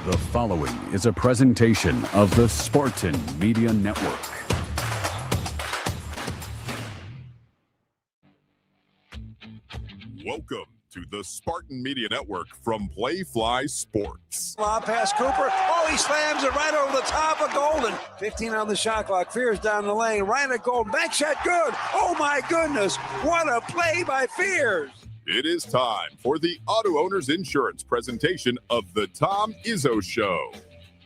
The following is a presentation of the Spartan Media Network. Welcome to the Spartan Media Network from Playfly Sports. Lob past Cooper. Oh, he slams it right over the top of Golden. 15 on the shot clock. Fears down the lane. Right at Golden. Back shot good. Oh, my goodness. What a play by Fears. It is time for the Auto Owners Insurance presentation of the Tom Izzo Show.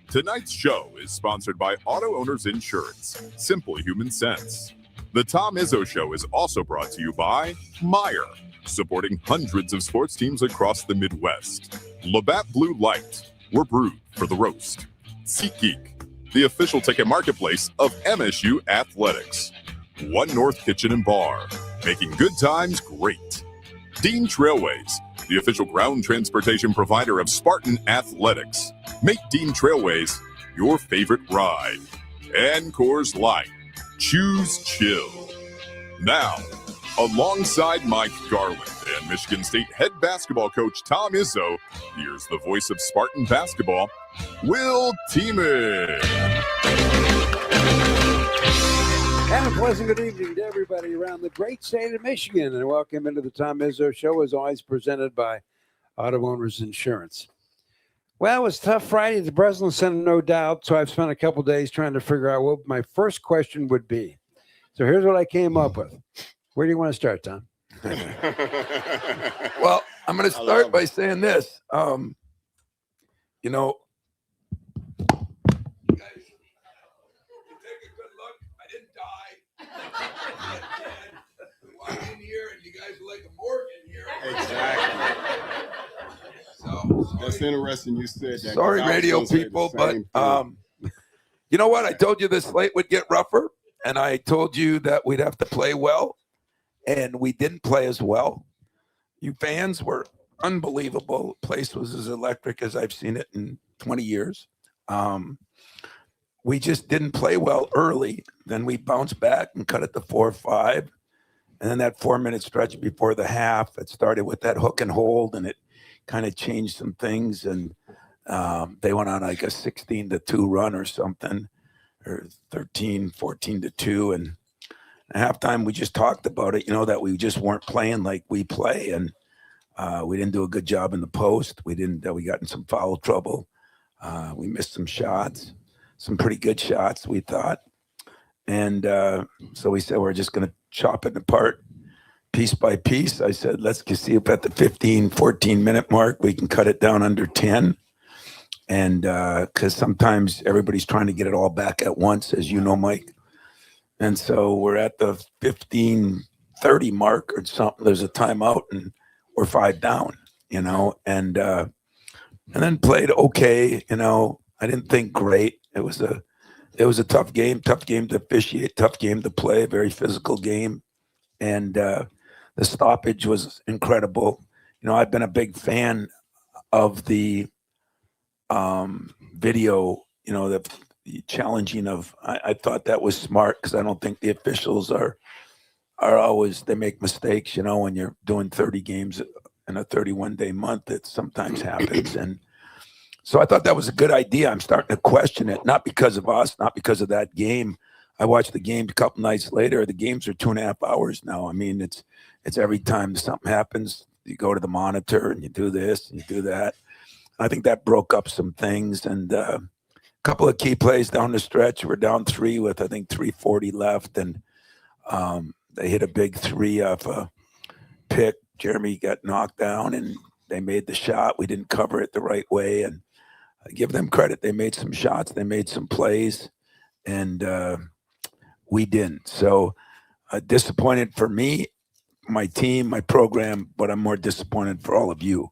Tonight's show is sponsored by Auto Owners Insurance, simple human sense. The Tom Izzo Show is also brought to you by Meyer, supporting hundreds of sports teams across the Midwest. Labatt Blue Light, we're brewed for the roast. SeatGeek, the official ticket marketplace of MSU Athletics. One North Kitchen and Bar, making good times great. Dean Trailways, the official ground transportation provider of Spartan Athletics. Make Dean Trailways your favorite ride. And Coors Light, choose chill. Now, alongside Mike Garland and Michigan State head basketball coach Tom Izzo, here's the voice of Spartan basketball, Will Tieman. And a pleasant good evening to everybody around the great state of Michigan, and welcome into the Tom Izzo Show, as always presented by Auto Owners Insurance. Well, it was a tough Friday at the Breslin Center, no doubt, so I've spent a couple days trying to figure out what my first question would be. So here's what I came up with. Where do you want to start, Tom? Well, I'm going to start by saying this. You know, you guys, you take a good look. I didn't die. I'm dead. We walk in here and you guys are like a morgue in here. Exactly. So that's interesting you said that. Sorry, radio people, but you know what? I told you this slate would get rougher, and I told you that we'd have to play well, and we didn't play as well. You fans were unbelievable. The place was as electric as I've seen it in 20 years. We just didn't play well early. Then we bounced back and cut it to 4-5. And then that 4-minute stretch before the half, it started with that hook and hold, and it kind of changed some things. And they went on like a 16-2 run or something, or 14-2. And at halftime, we just talked about it, you know, that we just weren't playing like we play. And we didn't do a good job in the post. We got in some foul trouble. We missed some shots, some pretty good shots, we thought. And so we said, we're just going to chop it apart piece by piece. I said, let's see if at the 14-minute mark, we can cut it down under 10. And because sometimes everybody's trying to get it all back at once, as you know, Mike. And so we're at the 15-30 mark or something. There's a timeout and we're 5 down, you know. And and then played okay. I didn't think great. It was a tough game to officiate, tough game to play, very physical game. And the stoppage was incredible. I've been a big fan of the video, the challenging of, I thought that was smart because I don't think the officials are always, they make mistakes, when you're doing 30 games in a 31-day month, it sometimes happens. And so I thought that was a good idea. I'm starting to question it, not because of us, not because of that game. I watched the game a couple nights later. The games are 2.5 hours now. I mean, it's every time something happens, you go to the monitor and you do this and you do that. I think that broke up some things. And a couple of key plays down the stretch. We're down 3 with, I think, 3:40 left. And they hit a big 3 off a pick. Jeremy got knocked down and they made the shot. We didn't cover it the right way. And I give them credit. They made some shots. They made some plays. And we didn't. So disappointed for me, my team, my program, but I'm more disappointed for all of you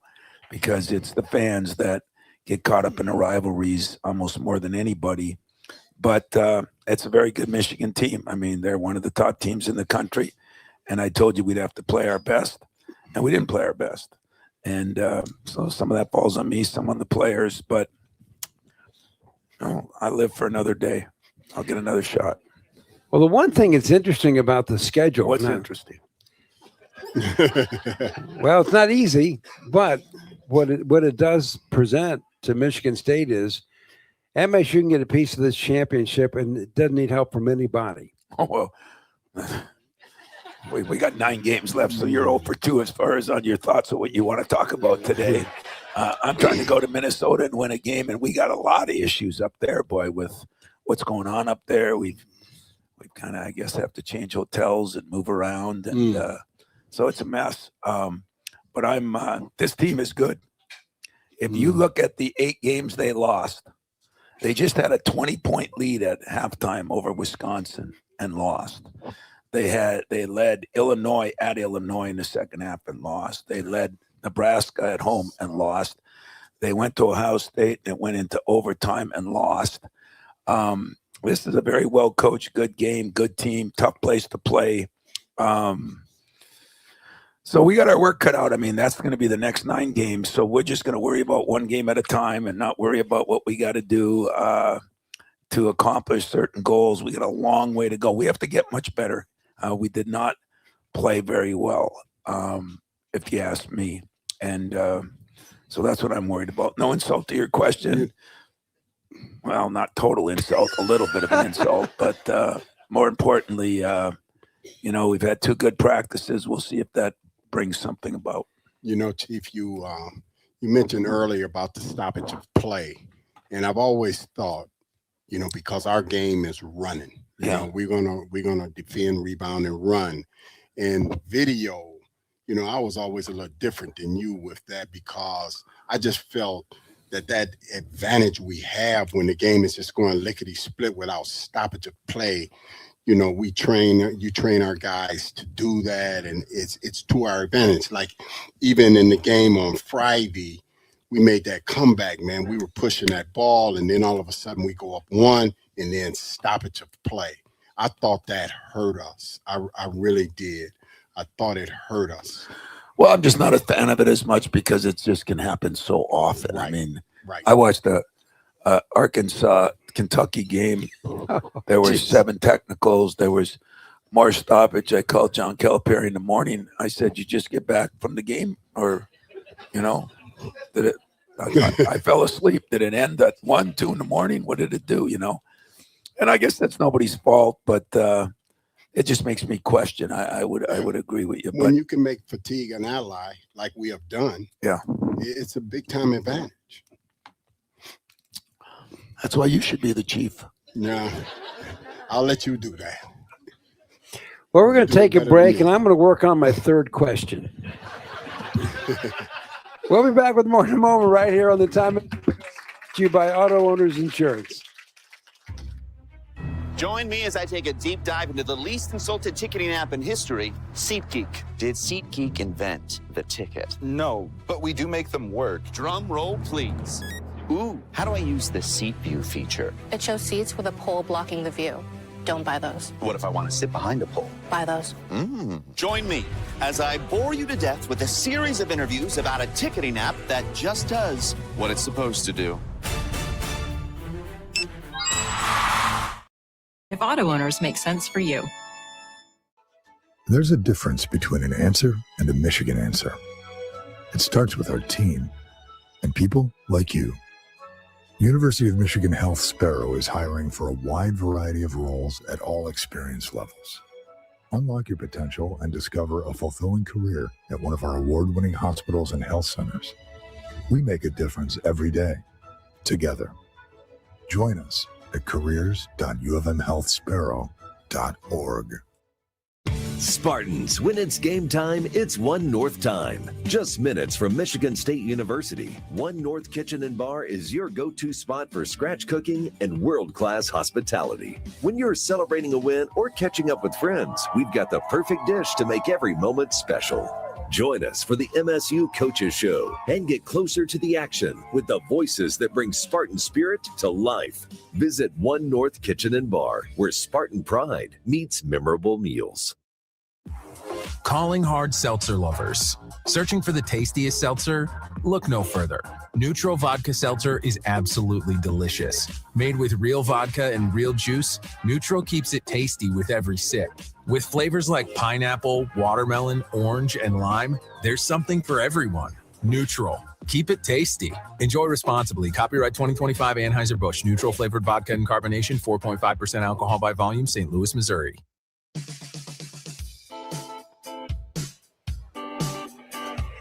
because it's the fans that get caught up in the rivalries almost more than anybody. But it's a very good Michigan team. I mean, they're one of the top teams in the country. And I told you we'd have to play our best, and we didn't play our best. And so some of that falls on me, some on the players. But I live for another day. I'll get another shot. Well, the one thing that's interesting about the schedule. What's interesting? Well, it's not easy, but what it does present to Michigan State is MSU can get a piece of this championship, and it doesn't need help from anybody. Oh, well, we got 9 games left, so you're 0 for 2 as far as on your thoughts of what you want to talk about today. I'm trying to go to Minnesota and win a game, and we got a lot of issues up there, boy, with what's going on up there. We've kind of, I guess, have to change hotels and move around, and so it's a mess. But this team is good. If you look at the 8 games they lost, they just had a 20-point lead at halftime over Wisconsin and lost. They led Illinois at Illinois in the second half and lost. They led Nebraska at home and lost. They went to Ohio State and went into overtime and lost. This is a very well-coached, good game, good team, tough place to play. So we got our work cut out. I mean, that's going to be the next 9 games. So we're just going to worry about one game at a time and not worry about what we got to do to accomplish certain goals. We got a long way to go. We have to get much better. We did not play very well, if you ask me. And so that's what I'm worried about. No insult to your question. Well, not total insult, a little bit of an insult. But more importantly, we've had 2 good practices. We'll see if that brings something about. Chief, you mentioned earlier about the stoppage of play. And I've always thought, because our game is running. We're gonna defend, rebound, and run. And video, I was always a little different than you with that because I just felt that advantage we have when the game is just going lickety split without stoppage of play. You train our guys to do that, and it's to our advantage. Like even in the game on Friday, we made that comeback, man. We were pushing that ball, and then all of a sudden we go up 1 and then stoppage of play. I thought that hurt us. I really did. I thought it hurt us. Well, I'm just not a fan of it as much because it just can happen so often. Right. I mean, Right. I watched the Arkansas-Kentucky game. There were 7 technicals. There was more stoppage. I called John Calipari in the morning. I said, "You just get back from the game, or, did it?" I fell asleep. Did it end at 1, 2 in the morning? What did it do? And I guess that's nobody's fault, but it just makes me question. I would agree with you. When you can make fatigue an ally, like we have done, it's a big time advantage. That's why you should be the chief. No, I'll let you do that. Well, we're going to take a break, and I'm going to work on my 3rd question. We'll be back with more in a moment right here on the Time to you by Auto Owners Insurance. Join me as I take a deep dive into the least insulted ticketing app in history, SeatGeek. Did SeatGeek invent the ticket? No, but we do make them work. Drum roll, please. Ooh, how do I use the Seat View feature? It shows seats with a pole blocking the view. Don't buy those. What if I want to sit behind a pole? Buy those. Join me as I bore you to death with a series of interviews about a ticketing app that just does what it's supposed to do. If auto owners make sense for you. There's a difference between an answer and a Michigan answer. It starts with our team and people like you. University of Michigan Health Sparrow is hiring for a wide variety of roles at all experience levels. Unlock your potential and discover a fulfilling career at one of our award-winning hospitals and health centers. We make a difference every day, together. Join us at careers.ufmhealthsparrow.org. Spartans, when it's game time, it's One North time. Just minutes from Michigan State University, One North Kitchen and Bar is your go-to spot for scratch cooking and world-class hospitality. When you're celebrating a win or catching up with friends, we've got the perfect dish to make every moment special. Join us for the MSU Coaches Show and get closer to the action with the voices that bring Spartan spirit to life. Visit One North Kitchen and Bar, where Spartan pride meets memorable meals. Calling hard seltzer lovers. Searching for the tastiest seltzer? Look no further. Neutral Vodka Seltzer is absolutely delicious. Made with real vodka and real juice, Neutral keeps it tasty with every sip. With flavors like pineapple, watermelon, orange, and lime, there's something for everyone. Neutral. Keep it tasty. Enjoy responsibly. Copyright 2025 Anheuser-Busch. Neutral flavored vodka and carbonation, 4.5% alcohol by volume, St. Louis, Missouri.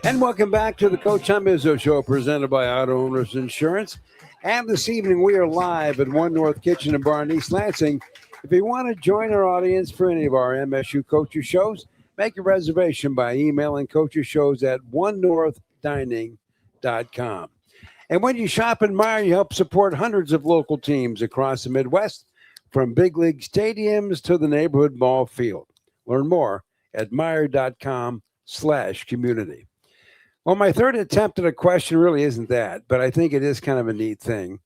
And welcome back to the Coach Tom Izzo Show, presented by Auto Owners Insurance. And this evening, we are live at One North Kitchen and Bar in East Lansing. If you want to join our audience for any of our MSU Coaches shows, make a reservation by emailing coachesshows at onenorthdining.com. And when you shop in Meijer, you help support hundreds of local teams across the Midwest, from big league stadiums to the neighborhood ball field. Learn more at Meijer.com/community. Well, my third attempt at a question really isn't that, but I think it is kind of a neat thing.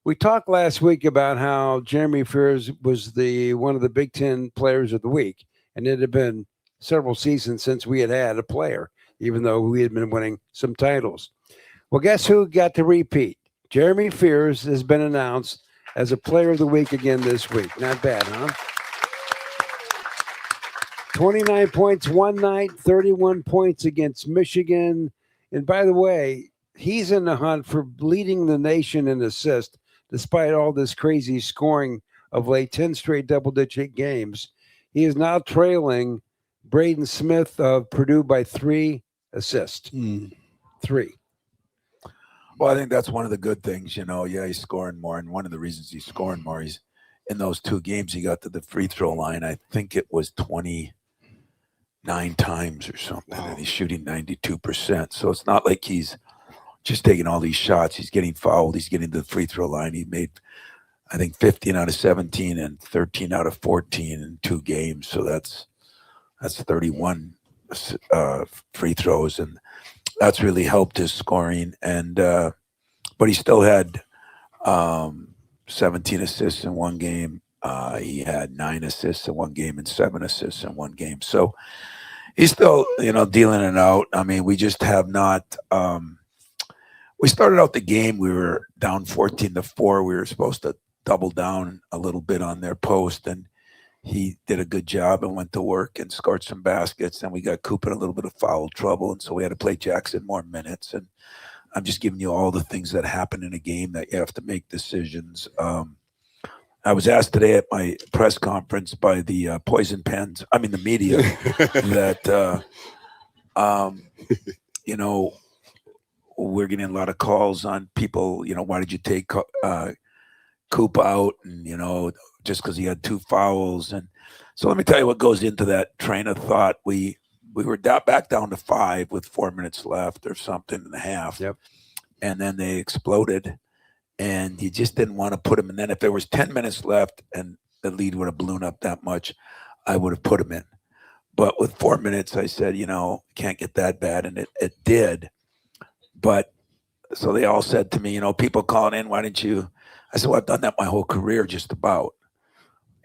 We talked last week about how Jeremy Fears was one of the Big Ten players of the week, and it had been several seasons since we had a player, even though we had been winning some titles. Well, guess who got to repeat? Jeremy Fears has been announced as a player of the week again this week. Not bad, huh? 29 points one night, 31 points against Michigan. And by the way, he's in the hunt for leading the nation in assists, despite all this crazy scoring of late, 10 straight double-digit games. He is now trailing Braden Smith of Purdue by 3 assists. 3. Well, I think that's one of the good things, Yeah, he's scoring more. And one of the reasons he's scoring more, he's in those 2 games, he got to the free throw line. I think it was 29 times or something, and he's shooting 92%. So it's not like he's just taking all these shots. He's getting fouled. He's getting to the free throw line. He made, I think, 15 out of 17 and 13 out of 14 in 2 games. So that's 31 free throws, and that's really helped his scoring. And but he still had 17 assists in 1 game. He had 9 assists in 1 game and 7 assists in 1 game. So he's still, dealing it out. I mean, we just have not. We started out the game. We were down 14-4. We were supposed to double down a little bit on their post, and he did a good job and went to work and scored some baskets. And we got Coop in a little bit of foul trouble, and so we had to play Jackson more minutes. And I'm just giving you all the things that happen in a game that you have to make decisions. I was asked today at my press conference by the the media, that, we're getting a lot of calls on people, why did you take Coop out? And, just because he had 2 fouls. And so let me tell you what goes into that train of thought. We were back down to 5 with 4 minutes left or something in the half. Yep. And then they exploded. And you just didn't want to put him. And then if there was 10 minutes left and the lead would have blown up that much, I would have put him in. But with 4 minutes, I said, can't get that bad. And it did. But so they all said to me, people calling in, why didn't you? I said, well, I've done that my whole career, just about.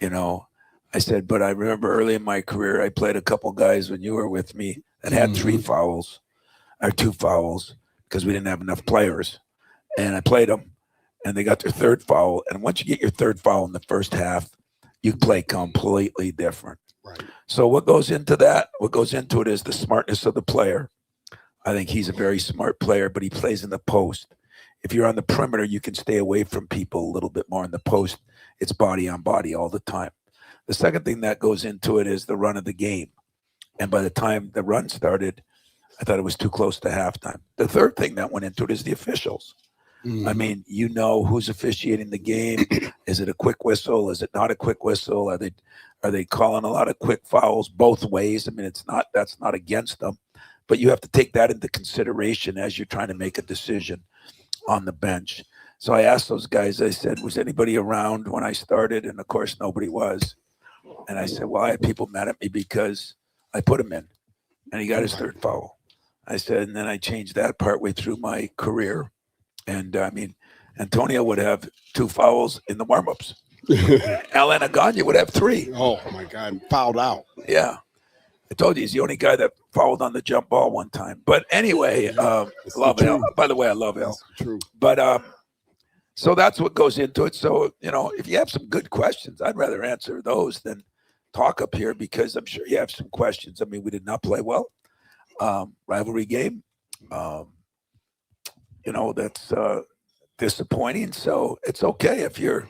I said, but I remember early in my career, I played a couple guys when you were with me that had 3 fouls or 2 fouls because we didn't have enough players. And I played them, and they got their 3rd foul. And once you get your 3rd foul in the first half, you play completely different. Right. So what goes into that? What goes into it is the smartness of the player. I think he's a very smart player, but he plays in the post. If you're on the perimeter, you can stay away from people a little bit more. In the post, it's body on body all the time. The second thing that goes into it is the run of the game. And by the time the run started, I thought it was too close to halftime. The third thing that went into it is the officials. I mean, who's officiating the game. Is it a quick whistle? Is it not a quick whistle? Are they calling a lot of quick fouls both ways? I mean, that's not against them, but you have to take that into consideration as you're trying to make a decision on the bench. So I asked those guys, I said, was anybody around when I started? And of course, nobody was. And I said, well, I had people mad at me because I put him in and he got his 3rd foul. I said, and then I changed that partway through my career. And I mean, Antonio would have 2 fouls in the warmups. Alan Aganya would have 3. Oh my God, fouled out. Yeah. I told you he's the only guy that fouled on the jump ball one time. But anyway, love Al. By the way, I love Al. True. But so that's what goes into it. So, if you have some good questions, I'd rather answer those than talk up here because I'm sure you have some questions. I mean, we did not play well. Rivalry game. That's disappointing. So it's okay if you're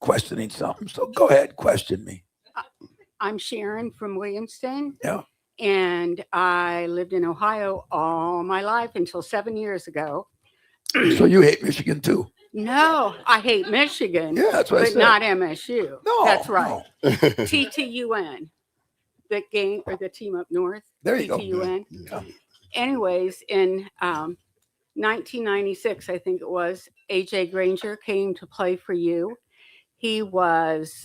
questioning something. So go ahead, question me. I'm Sharon from Williamston. Yeah. And I lived in Ohio all my life until 7 years ago. So you hate Michigan too? No, I hate Michigan. Yeah, that's what I but said. Not MSU. No, that's right. no. TTUN, the game or the team up north. There you TTUN. go. Yeah. Anyways, in 1996, I think it was, AJ Granger came to play for you. He was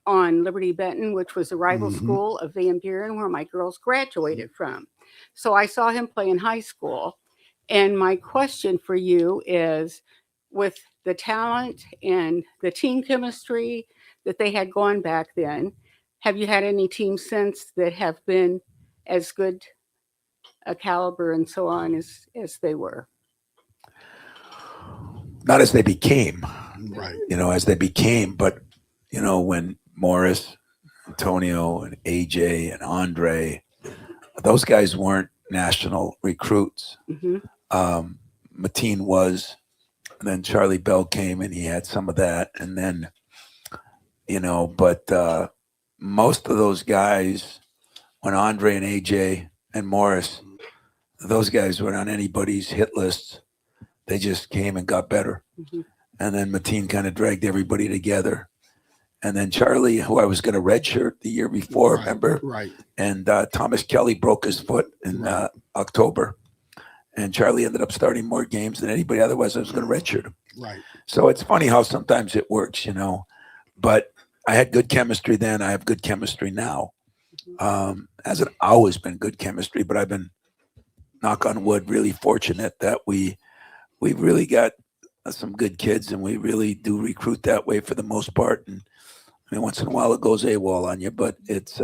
on Liberty Benton, which was a rival school of Van Buren, where my girls graduated from. So I saw him play in high school. And my question for you is, with the talent and the team chemistry that they had going back then, have you had any teams since that have been as good a caliber and so on as they were? Not as they became. Right. As they became, but when Morris, Antonio, and AJ and Andre, those guys weren't national recruits. Mateen was, and then Charlie Bell came and he had some of that. And then, but most of those guys, when Andre and AJ and Morris, those guys weren't on anybody's hit list. They just came and got better. And then Mateen kind of dragged everybody together. And then Charlie, who I was going to redshirt the year before, remember? Right. And Thomas Kelly broke his foot in October. And Charlie ended up starting more games than anybody. Otherwise, I was going to redshirt him. Right. So it's funny how sometimes it works, But I had good chemistry then. I have good chemistry now. Hasn't always been good chemistry, but I've been, knock on wood, really fortunate that we've really got some good kids, and we really do recruit that way for the most part. And I mean, once in a while it goes AWOL on you, but it's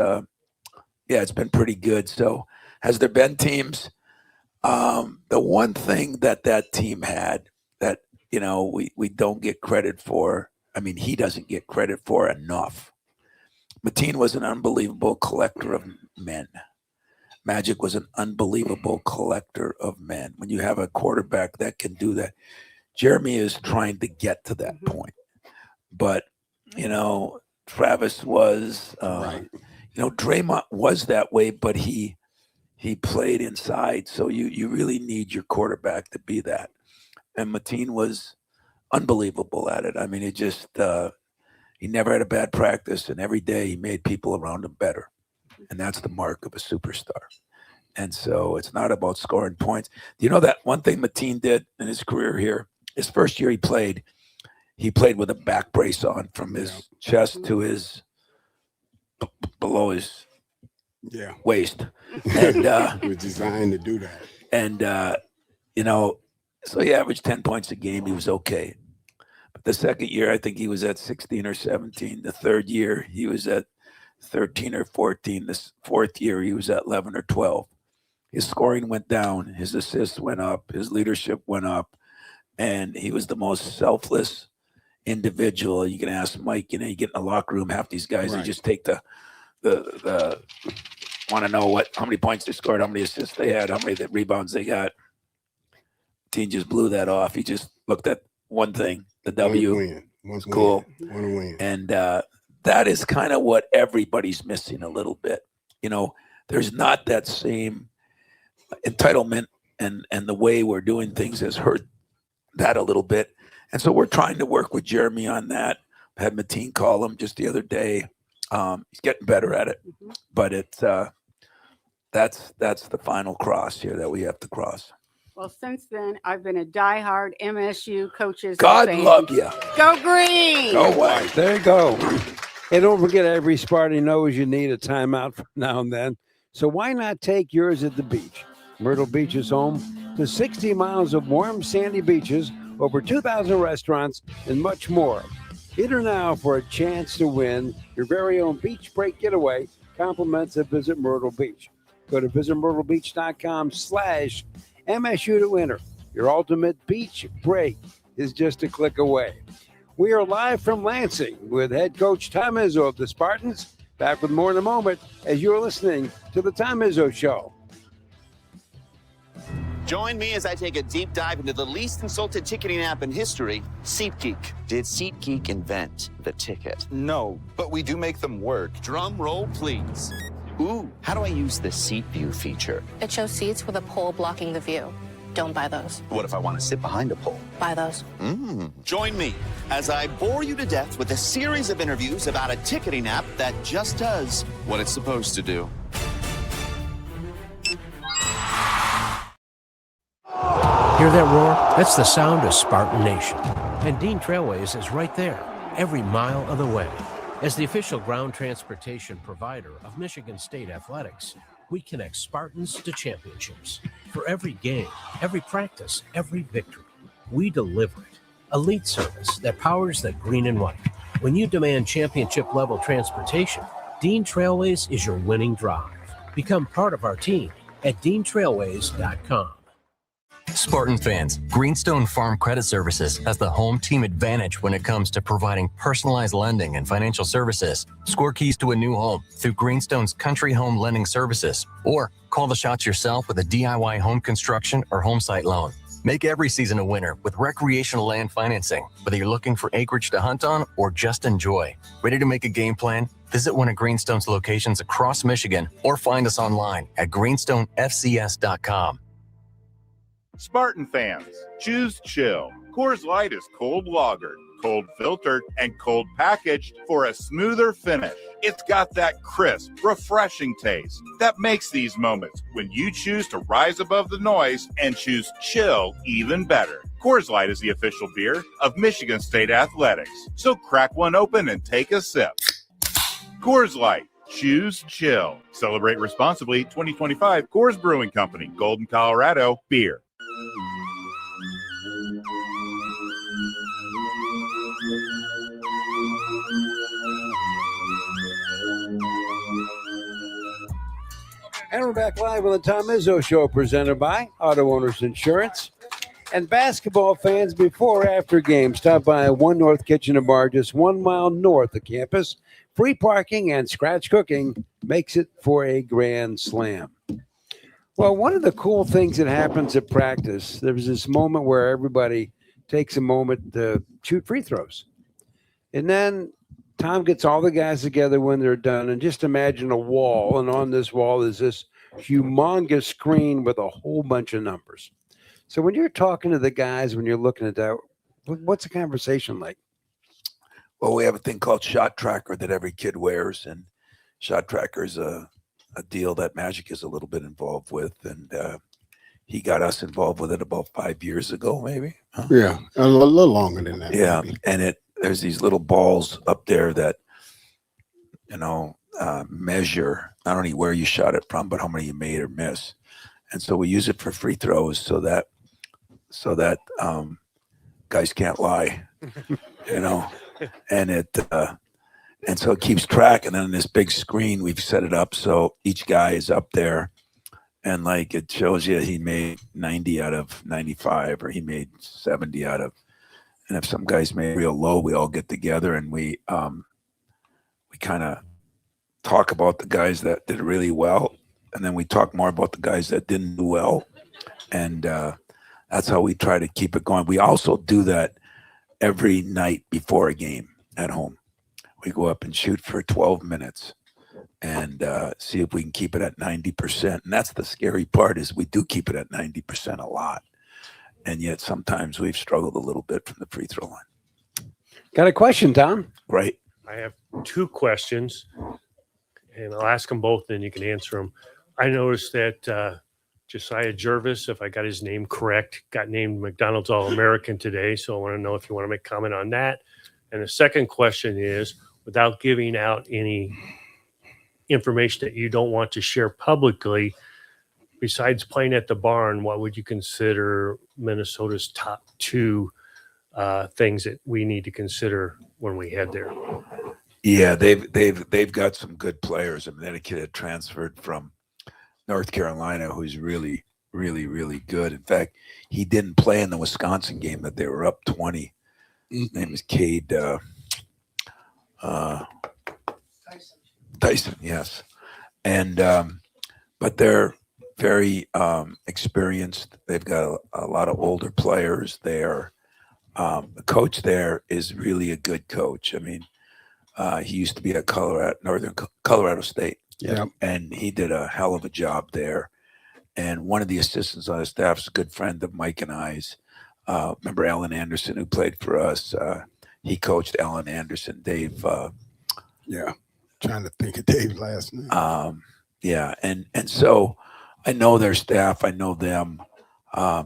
it's been pretty good. So has there been teams? The one thing that team had that, we don't get credit for, I mean, he doesn't get credit for enough. Mateen was an unbelievable collector of men. Magic was an unbelievable collector of men. When you have a quarterback that can do that, Jeremy is trying to get to that point. But, Travis was, Draymond was that way, but he played inside. So you really need your quarterback to be that. And Mateen was unbelievable at it. I mean, he never had a bad practice, and every day he made people around him better. And that's the mark of a superstar. And so it's not about scoring points. Do you know that one thing Mateen did in his career here? His first year he played, he played with a back brace on from his chest to his below his waist. And it was designed to do that. And so he averaged 10 points a game. He was okay. But the second year, I think he was at 16 or 17. The third year, he was at 13 or 14. This fourth year, he was at 11 or 12. His scoring went down. His assists went up. His leadership went up. And he was the most selfless individual. You can ask Mike, you get in the locker room, half these guys, they just take the want to know how many points they scored, how many assists they had, how many rebounds they got. Team just blew that off. He just looked at one thing, the W. One cool. One win. And that is kind of what everybody's missing a little bit. There's not that same entitlement, and the way we're doing things has hurt that a little bit. And so we're trying to work with Jeremy on that. I had Mateen call him just the other day. He's getting better at it, but it's that's the final cross here that we have to cross. Well, since then, I've been a diehard MSU coaches. God fan. love you. Go Green. Go White. There you go. And don't forget, every Spartan knows you need a timeout from now and then. So why not take yours at the beach? Myrtle Beach is home to 60 miles of warm, sandy beaches, over 2,000 restaurants, and much more. Enter now for a chance to win your very own beach break getaway. Compliments at Visit Myrtle Beach. Go to visitmyrtlebeach.com/MSU to enter. Your ultimate beach break is just a click away. We are live from Lansing with head coach Tom Izzo of the Spartans. Back with more in a moment as you're listening to the Tom Izzo Show. Join me as I take a deep dive into the least consulted ticketing app in history, SeatGeek. Did SeatGeek invent the ticket? No, but we do make them work. Drum roll, please. Ooh, how do I use the Seat View feature? It shows seats with a pole blocking the view. Don't buy those. What if I want to sit behind a pole? Buy those. Join me as I bore you to death with a series of interviews about a ticketing app that just does what it's supposed to do. Hear that roar? That's the sound of Spartan Nation. And Dean Trailways is right there, every mile of the way. As the official ground transportation provider of Michigan State Athletics, we connect Spartans to championships. For every game, every practice, every victory, we deliver it. Elite service that powers the green and white. When you demand championship-level transportation, Dean Trailways is your winning drive. Become part of our team at DeanTrailways.com. Spartan fans, Greenstone Farm Credit Services has the home team advantage when it comes to providing personalized lending and financial services. Score keys to a new home through Greenstone's Country Home Lending Services, or call the shots yourself with a DIY home construction or home site loan. Make every season a winner with recreational land financing, whether you're looking for acreage to hunt on or just enjoy. Ready to make a game plan? Visit one of Greenstone's locations across Michigan or find us online at greenstonefcs.com. Spartan fans, choose chill. Coors Light is cold lagered, cold filtered, and cold packaged for a smoother finish. It's got that crisp, refreshing taste that makes these moments when you choose to rise above the noise and choose chill even better. Coors Light is the official beer of Michigan State Athletics. So crack one open and take a sip. Coors Light. Choose chill. Celebrate responsibly. 2025 Coors Brewing Company, Golden, Colorado. Beer. And we're back live on the Tom Izzo Show, presented by Auto Owners Insurance. And basketball fans, before or after games, stop by One North Kitchen and Bar, just 1 mile north of campus. Free parking and scratch cooking makes it for a grand slam. Well, one of the cool things that happens at practice, there was this moment where everybody takes a moment to shoot free throws. And then Tom gets all the guys together when they're done, and just imagine a wall, and on this wall is this humongous screen with a whole bunch of numbers. So when you're talking to the guys, when you're looking at that, what's the conversation like? Well, we have a thing called Shot Tracker that every kid wears, and Shot Tracker is a deal that Magic is a little bit involved with. And he got us involved with it about 5 years ago, maybe. Huh? Yeah, a little longer than that. Yeah, maybe. and there's these little balls up there that, measure not only where you shot it from, but how many you made or miss. And so we use it for free throws so that guys can't lie, and and so it keeps track. And then on this big screen, we've set it up so each guy is up there, and like it shows you he made 90 out of 95, or he made 70 out of. And if some guys made real low, we all get together and we kind of talk about the guys that did really well, and then we talk more about the guys that didn't do well, and that's how we try to keep it going. We also do that every night before a game at home. We go up and shoot for 12 minutes and see if we can keep it at 90%. And that's the scary part, is we do keep it at 90% a lot. And yet sometimes we've struggled a little bit from the free throw line. Got a question, Tom? Right. I have 2 questions, and I'll ask them both, and you can answer them. I noticed that Josiah Jervis, if I got his name correct, got named McDonald's All-American today. So I want to know if you want to make comment on that. And the second question is, without giving out any information that you don't want to share publicly, besides playing at the barn, what would you consider Minnesota's top 2 things that we need to consider when we head there? Yeah, they've got some good players. I mean, that kid had transferred from North Carolina, who's really, really, really good. In fact, he didn't play in the Wisconsin game that they were up 20. His name is Cade Tyson, yes. And but they're very experienced. They've got a lot of older players there. The coach there is really a good coach. I mean, he used to be at Northern Colorado State. Yeah. And he did a hell of a job there. And one of the assistants on his staff is a good friend of Mike and I's. Remember Alan Anderson, who played for us? He coached Alan Anderson, Dave. Yeah. Trying to think of Dave's last name. Yeah. And so I know their staff. I know them.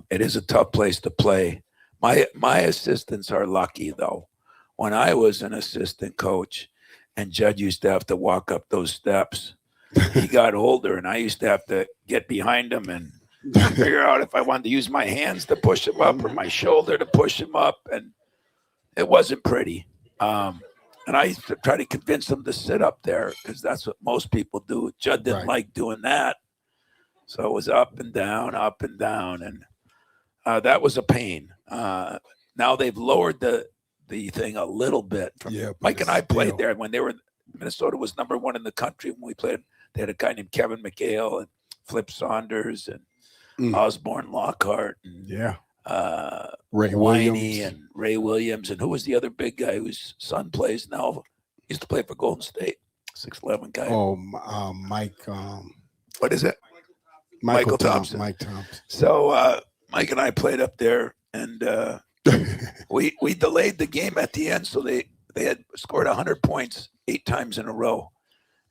It is a tough place to play. My assistants are lucky, though. When I was an assistant coach and Judd used to have to walk up those steps, he got older, and I used to have to get behind him and figure out if I wanted to use my hands to push him up or my shoulder to push him up, and it wasn't pretty. And I used to try to convince him to sit up there because that's what most people do. Judd didn't like doing that, so it was up and down, and that was a pain. Now they've lowered the thing a little bit. Mike and I played there when they were. Minnesota was number 1 in the country when we played. They had a guy named Kevin McHale and Flip Saunders and Osborne Lockhart and Ray Winey Williams. and Ray Williams. And who was the other big guy whose son plays now? He used to play for Golden State, 6'11" guy. Oh, Mike. What is it? Michael Thompson. Mike Thompson. So Mike and I played up there, and we delayed the game at the end, so they had scored 100 points 8 times in a row,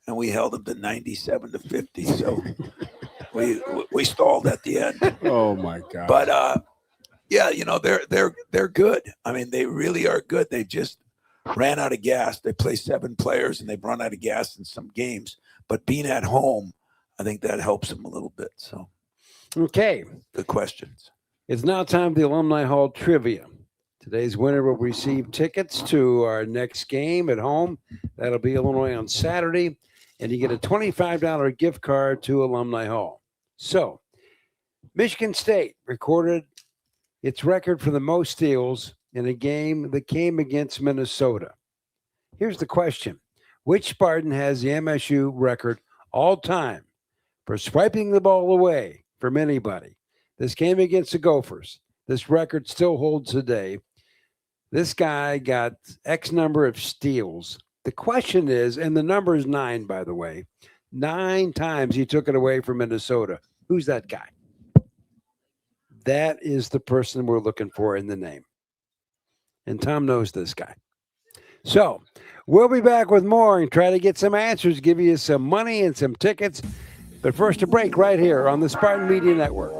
and we held them to 97-50. So we stalled at the end. Oh my God! But yeah, they're good. I mean, they really are good. They just ran out of gas. They play 7 players, and they've run out of gas in some games. But being at home, I think that helps them a little bit. So, okay, good questions. It's now time for the Alumni Hall Trivia. Today's winner will receive tickets to our next game at home. That'll be Illinois on Saturday. And you get a $25 gift card to Alumni Hall. So, Michigan State recorded its record for the most steals in a game that came against Minnesota. Here's the question. Which Spartan has the MSU record all time for swiping the ball away from anybody? This came against the Gophers. This record still holds today. This guy got X number of steals. The question is, and the number is 9, by the way, 9 times he took it away from Minnesota. Who's that guy? That is the person we're looking for in the name. And Tom knows this guy. So we'll be back with more and try to get some answers, give you some money and some tickets. But first, a break right here on the Spartan Media Network.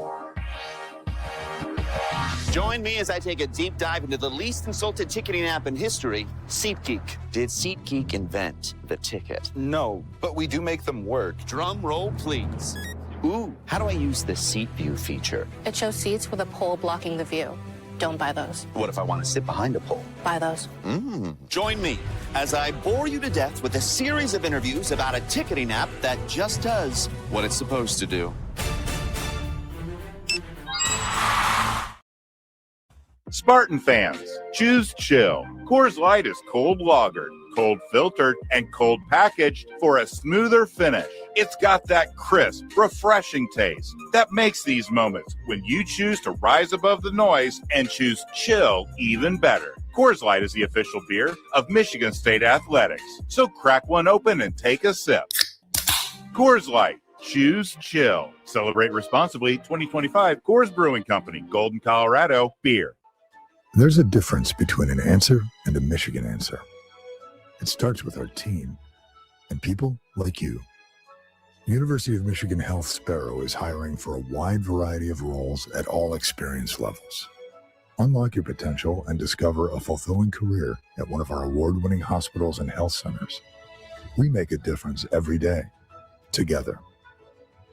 Join me as I take a deep dive into the least insulted ticketing app in history, SeatGeek. Did SeatGeek invent the ticket? No, but we do make them work. Drum roll, please. Ooh, how do I use the Seat View feature? It shows seats with a pole blocking the view. Don't buy those. What if I want to sit behind a pole? Buy those. Join me as I bore you to death with a series of interviews about a ticketing app that just does what it's supposed to do. Spartan fans, choose chill. Coors Light is cold lagered, cold filtered, and cold packaged for a smoother finish. It's got that crisp, refreshing taste that makes these moments when you choose to rise above the noise and choose chill even better. Coors Light is the official beer of Michigan State Athletics, so crack one open and take a sip. Coors Light. Choose chill. Celebrate responsibly. 2025 Coors Brewing Company, Golden, Colorado. Beer. There's a difference between an answer and a Michigan answer. It starts with our team and people like you. University of Michigan Health Sparrow is hiring for a wide variety of roles at all experience levels. Unlock your potential and discover a fulfilling career at one of our award-winning hospitals and health centers. We make a difference every day, together.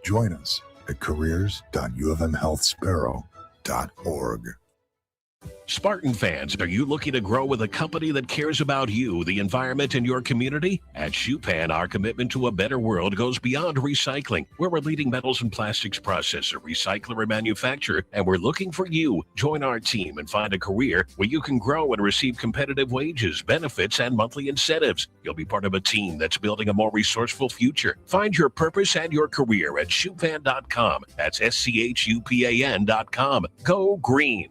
Join us at careers.ufmhealthsparrow.org. Spartan fans, are you looking to grow with a company that cares about you, the environment, and your community? At Shupan, our commitment to a better world goes beyond recycling. We're a leading metals and plastics processor, recycler, and manufacturer, and we're looking for you. Join our team and find a career where you can grow and receive competitive wages, benefits, and monthly incentives. You'll be part of a team that's building a more resourceful future. Find your purpose and your career at Shupan.com. That's SCHUPAN.com. Go green.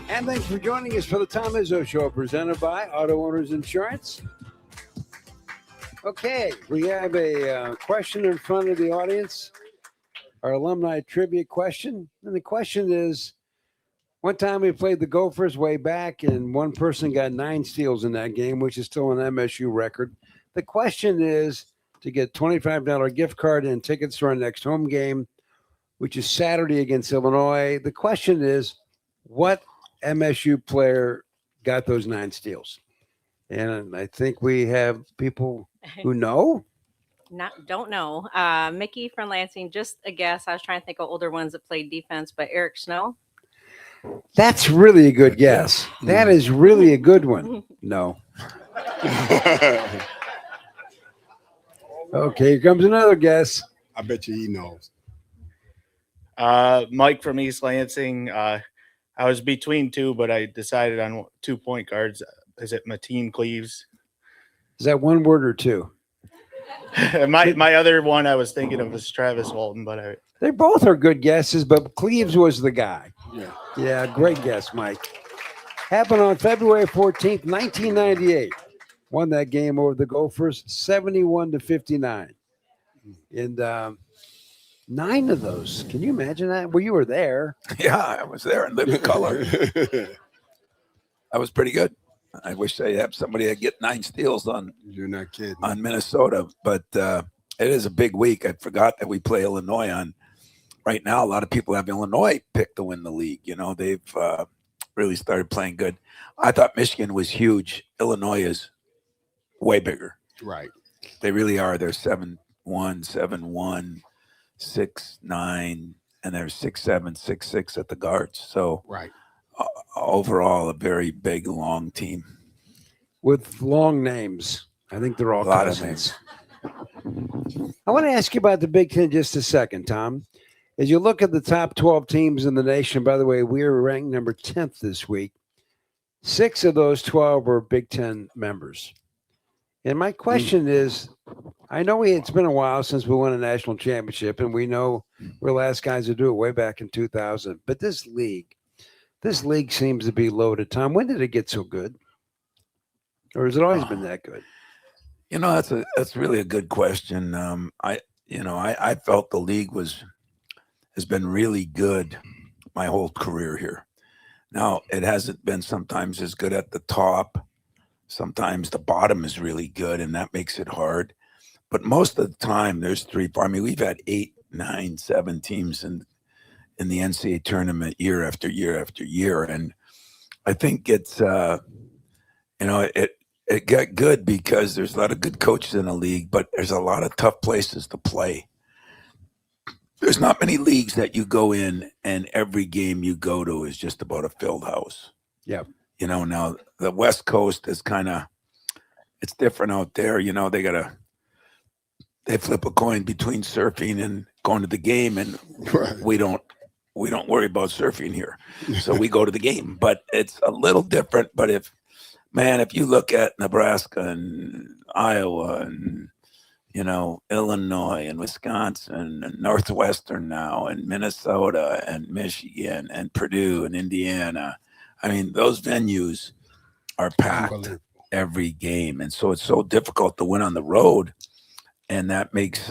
And thanks for joining us for the Tom Izzo Show, presented by Auto Owners Insurance. Okay, we have a question in front of the audience, our alumni trivia question. And the question is, one time we played the Gophers way back, and one person got 9 steals in that game, which is still an MSU record. The question is to get $25 gift card and tickets to our next home game, which is Saturday against Illinois. The question is, what MSU player got those 9 steals? And I think we have people who know. Don't know. Mickey from Lansing, just a guess. I was trying to think of older ones that played defense, but Eric Snow. That's really a good guess. That is really a good one. No. Okay, here comes another guess. I bet you he knows. Mike from East Lansing. I was between 2, but I decided on 2 point guards. Is it Mateen Cleaves? Is that one word or 2? my other one I was thinking of was Travis Walton, but They both are good guesses, but Cleaves was the guy. Yeah, great guess, Mike. Happened on February 14th, 1998. Won that game over the Gophers 71-59. And 9 of those. Can you imagine that? Well, you were there. Yeah, I was there in living color. That was pretty good. I wish they have somebody that get 9 steals on. You're not kidding. On Minnesota, but it is a big week. I forgot that we play Illinois on. Right now, a lot of people have Illinois picked to win the league. You know, they've really started playing good. I thought Michigan was huge. Illinois is way bigger. Right. They really are. They're 7-1, 7-1. 6'9", and they're 6'7", 6'6" at the guards. So right, overall, a very big, long team with long names. I think they're all A lot of cousins. I want to ask you about the Big Ten just a second, Tom. As you look at the top 12 teams in the nation, by the way, we are ranked number 10th this week. 6 of those 12 were Big Ten members. And my question is, I know it's been a while since we won a national championship, and we know we're the last guys to do it way back in 2000. But this league seems to be loaded. Tom, when did it get so good? Or has it always been that good? You know, that's really a good question. I felt the league has been really good my whole career here. Now, it hasn't been sometimes as good at the top. Sometimes the bottom is really good, and that makes it hard. But most of the time, there's 3. I mean, we've had 8 7 teams in the NCAA tournament year after year after year. And I think it's, it got good because there's a lot of good coaches in the league, but there's a lot of tough places to play. There's not many leagues that you go in and every game you go to is just about a filled house. Yeah. Now the West Coast is it's different out there. They flip a coin between surfing and going to the game, and we don't worry about surfing here. So we go to the game, but it's a little different. But if you look at Nebraska and Iowa and, Illinois and Wisconsin and Northwestern now and Minnesota and Michigan and Purdue and Indiana, I mean, those venues are packed every game. And so it's so difficult to win on the road. And that makes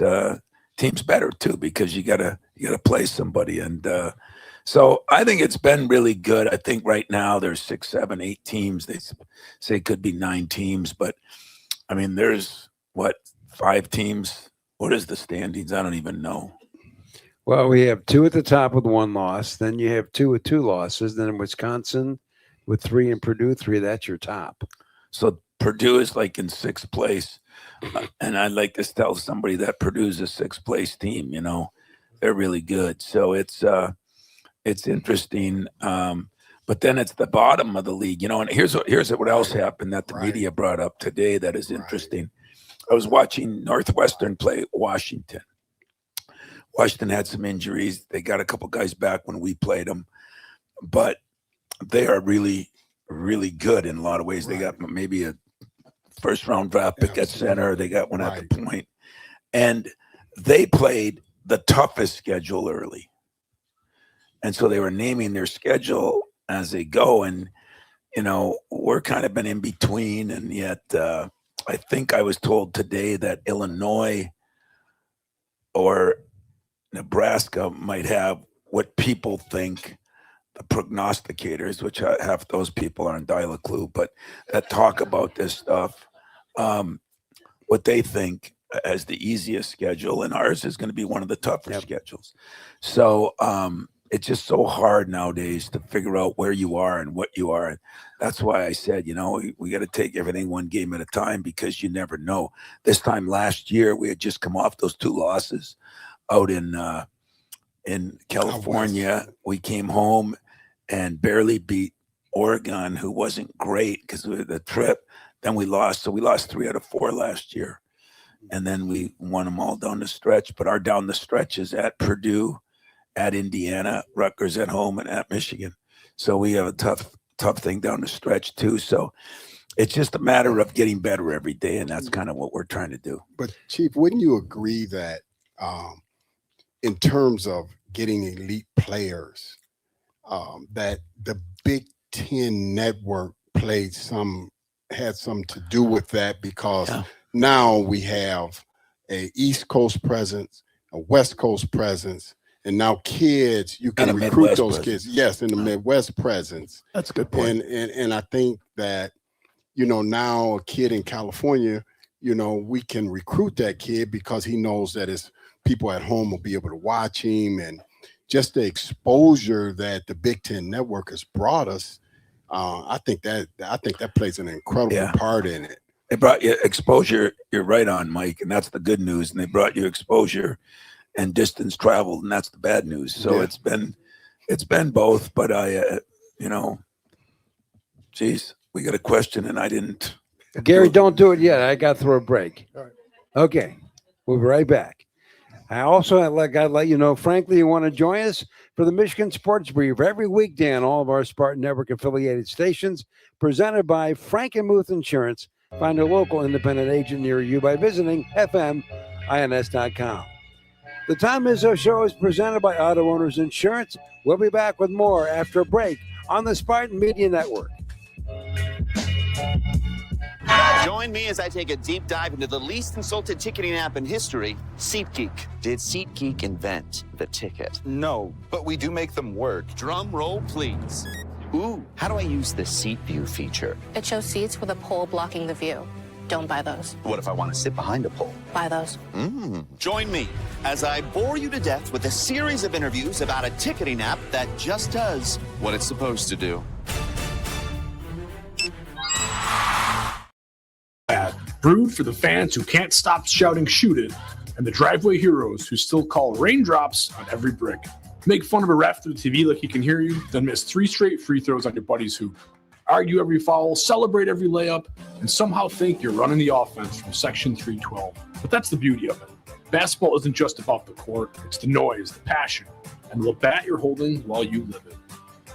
teams better too, because you gotta play somebody. And so I think it's been really good. I think right now there's 6, 7, 8 teams. They say it could be 9 teams, but I mean, there's 5 teams. What is the standings? I don't even know. Well, we have 2 at the top with 1 loss. Then you have 2 with 2 losses. Then Wisconsin with 3 and Purdue 3. That's your top. So Purdue is like in 6th place. And I'd like to tell somebody that Purdue's a 6th place team. They're really good. So it's interesting. But then it's the bottom of the league, and here's what else happened that the media brought up today that is interesting. I was watching Northwestern play Washington. Washington had some injuries. They got a couple guys back when we played them, but they are really, really good in a lot of ways. They got maybe a first-round draft pick at center. They got one at the point. And they played the toughest schedule early. And so they were naming their schedule as they go. And, we're kind of been in between. And yet I think I was told today that Illinois or Nebraska might have what people think the prognosticators, which half those people aren't dial a clue, but that talk about this stuff, what they think as the easiest schedule, and ours is going to be one of the tougher schedules. So it's just so hard nowadays to figure out where you are and what you are. And that's why I said, we got to take everything one game at a time, because you never know. This time last year, we had just come off those 2 losses out in California. We came home and barely beat Oregon, who wasn't great because of the trip. Then we lost. So we lost 3 out of 4 last year. And then we won them all down the stretch. But our down the stretch is at Purdue, at Indiana, Rutgers at home, and at Michigan. So we have a tough thing down the stretch too. So it's just a matter of getting better every day. And that's kind of what we're trying to do. But Chief, wouldn't you agree that in terms of getting elite players, that the Big Ten Network had something to do with that? Because now we have a East Coast presence, a West Coast presence, and now kids, you can recruit those kids. Yes, in the Midwest presence. That's a good point. And I think that, now a kid in California, we can recruit that kid because he knows that his people at home will be able to watch him, and just the exposure that the Big Ten Network has brought us. I think that plays an incredible part in it. They brought you exposure. You're right on, Mike, and that's the good news. And they brought you exposure and distance traveled, and that's the bad news. So it's been both. But we got a question, and I didn't. Gary, don't do it yet. I got through a break. All right. Okay, we'll be right back. I also I'd let you know, frankly, you want to join us for the Michigan Sports Brief every weekday on all of our Spartan Network affiliated stations, presented by Frankenmuth Insurance. Find a local independent agent near you by visiting fmins.com. The Tom Izzo Show is presented by Auto Owners Insurance. We'll be back with more after a break on the Spartan Media Network. Join me as I take a deep dive into the least insulted ticketing app in history, SeatGeek. Did SeatGeek invent the ticket? No, but we do make them work. Drum roll, please. Ooh, how do I use the Seat View feature? It shows seats with a pole blocking the view. Don't buy those. What if I want to sit behind a pole? Buy those. Join me as I bore you to death with a series of interviews about a ticketing app that just does what it's supposed to do. Brewed for the fans who can't stop shouting "shoot it," and the driveway heroes who still call raindrops on every brick. Make fun of a ref through the TV like he can hear you, then miss 3 straight free throws on your buddy's hoop. Argue every foul, celebrate every layup, and somehow think you're running the offense from Section 312. But that's the beauty of it. Basketball isn't just about the court, it's the noise, the passion, and the Labatt you're holding while you live it.